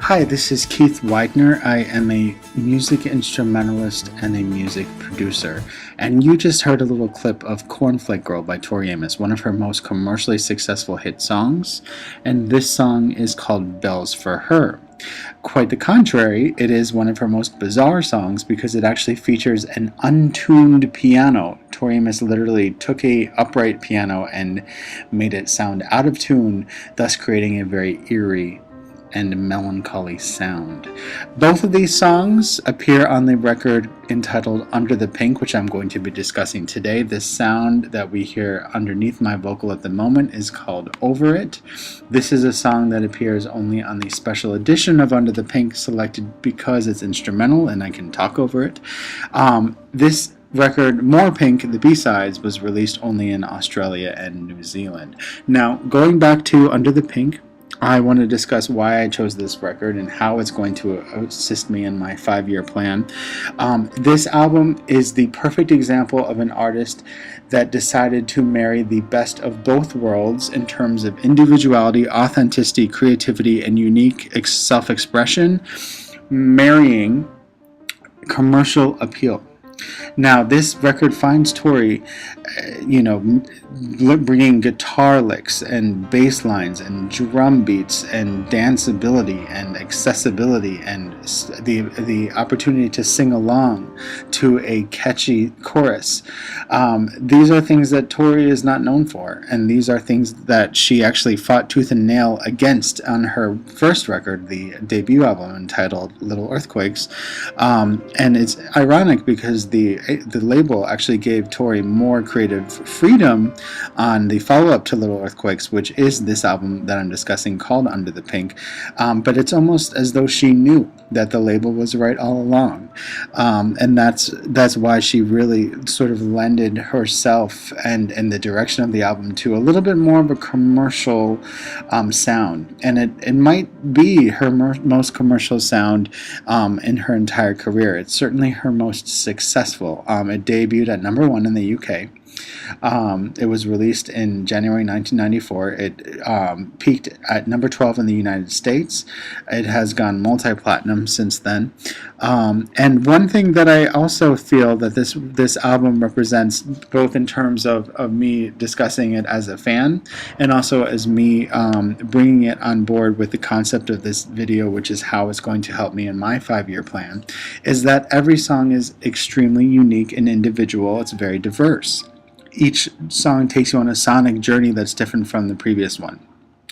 Hi, this is Keith Widener. I am a music instrumentalist and a music producer. And you just heard a little clip of Cornflake Girl by Tori Amos, one of her most commercially successful hit songs. And this song is called Bells for Her. Quite the contrary, it is one of her most bizarre songs because it actually features an untuned piano. Tori Amos literally took a upright piano and made it sound out of tune, thus creating a very eerie and melancholy sound. Both of these songs appear on the record entitled Under the Pink, which I'm going to be discussing today. This sound that we hear underneath my vocal at the moment is called Over It. This is a song that appears only on the special edition of Under the Pink, selected because it's instrumental and I can talk over it. This record, More Pink, the B-sides, was released only in Australia and New Zealand. Now, going back to Under the Pink, I want to discuss why I chose this record and how it's going to assist me in my 5-year plan. This album is the perfect example of an artist that decided to marry the best of both worlds in terms of individuality, authenticity, creativity, and unique self-expression, marrying commercial appeal. Now, this record finds Tori, bringing guitar licks and bass lines and drum beats and danceability and accessibility and the opportunity to sing along to a catchy chorus. These are things that Tori is not known for, and these are things that she actually fought tooth and nail against on her first record, the debut album entitled Little Earthquakes. And it's ironic because the label actually gave Tori more creative freedom on the follow-up to Little Earthquakes, which is this album that I'm discussing called Under the Pink. But it's almost as though she knew that the label was right all along. And that's why she really sort of lended herself and the direction of the album to a little bit more of a commercial sound. And it might be her most commercial sound in her entire career. It's certainly her most successful. It debuted at #1 in the UK. It was released in January 1994. It peaked at #12 in the United States. It has gone multi-platinum since then. And one thing that I also feel that this album represents, both in terms of me discussing it as a fan and also as me bringing it on board with the concept of this video, which is how it's going to help me in my 5-year plan, is that every song is extremely unique and individual. It's very diverse. Each song takes you on a sonic journey that's different from the previous one.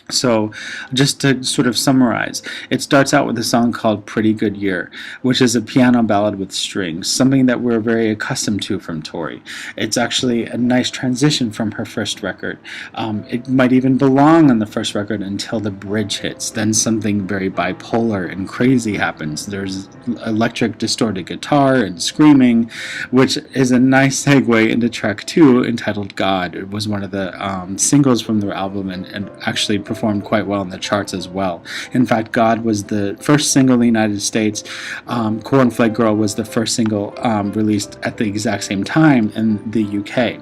So just to sort of summarize, it starts out with a song called Pretty Good Year, which is a piano ballad with strings, something that we're very accustomed to from Tori. It's actually a nice transition from her first record. It might even belong on the first record until the bridge hits. Then something very bipolar and crazy happens. There's electric distorted guitar and screaming, which is a nice segue into track 2 entitled God. It was one of the singles from their album and actually performed quite well in the charts as well. In fact, God was the first single in the United States. Cornflake Girl was the first single released at the exact same time in the UK.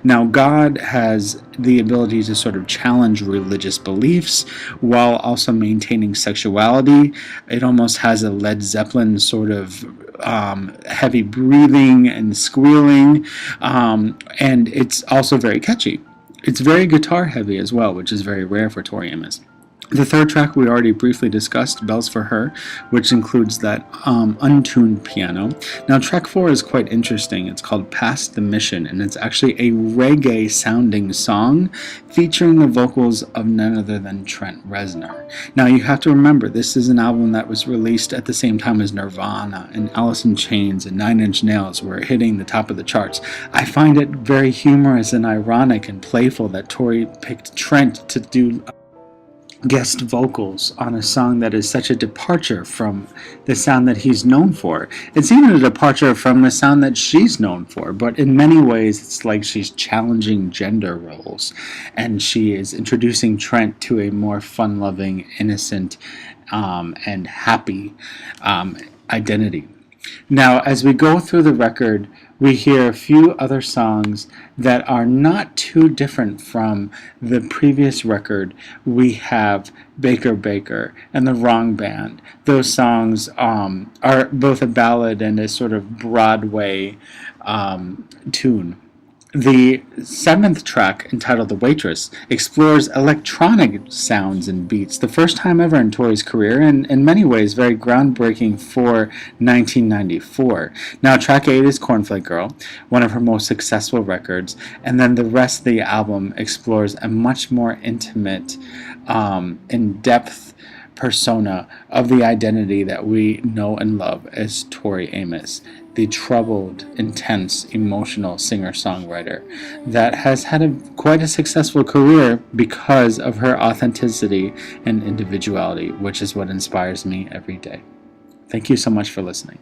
Now, God has the ability to sort of challenge religious beliefs while also maintaining sexuality. It almost has a Led Zeppelin sort of heavy breathing and squealing, and it's also very catchy. It's very guitar heavy as well, which is very rare for Tori Amos. The third track we already briefly discussed, Bells for Her, which includes that untuned piano. Now, track 4 is quite interesting. It's called Past the Mission, and it's actually a reggae-sounding song featuring the vocals of none other than Trent Reznor. Now, you have to remember, this is an album that was released at the same time as Nirvana and Alice in Chains and Nine Inch Nails were hitting the top of the charts. I find it very humorous and ironic and playful that Tori picked Trent to do guest vocals on a song that is such a departure from the sound that he's known for. It's even a departure from the sound that she's known for, but in many ways it's like she's challenging gender roles, and she is introducing Trent to a more fun-loving, innocent, and happy identity. Now, as we go through the record, we hear a few other songs that are not too different from the previous record. We have Baker Baker and The Wrong Band. Those songs are both a ballad and a sort of Broadway tune. The seventh track, entitled The Waitress, explores electronic sounds and beats, the first time ever in Tori's career, and in many ways very groundbreaking for 1994. Now, track 8 is Cornflake Girl, one of her most successful records, and then the rest of the album explores a much more intimate, in-depth persona of the identity that we know and love as Tori Amos, the troubled, intense, emotional singer-songwriter that has had quite a successful career because of her authenticity and individuality, which is what inspires me every day. Thank you so much for listening.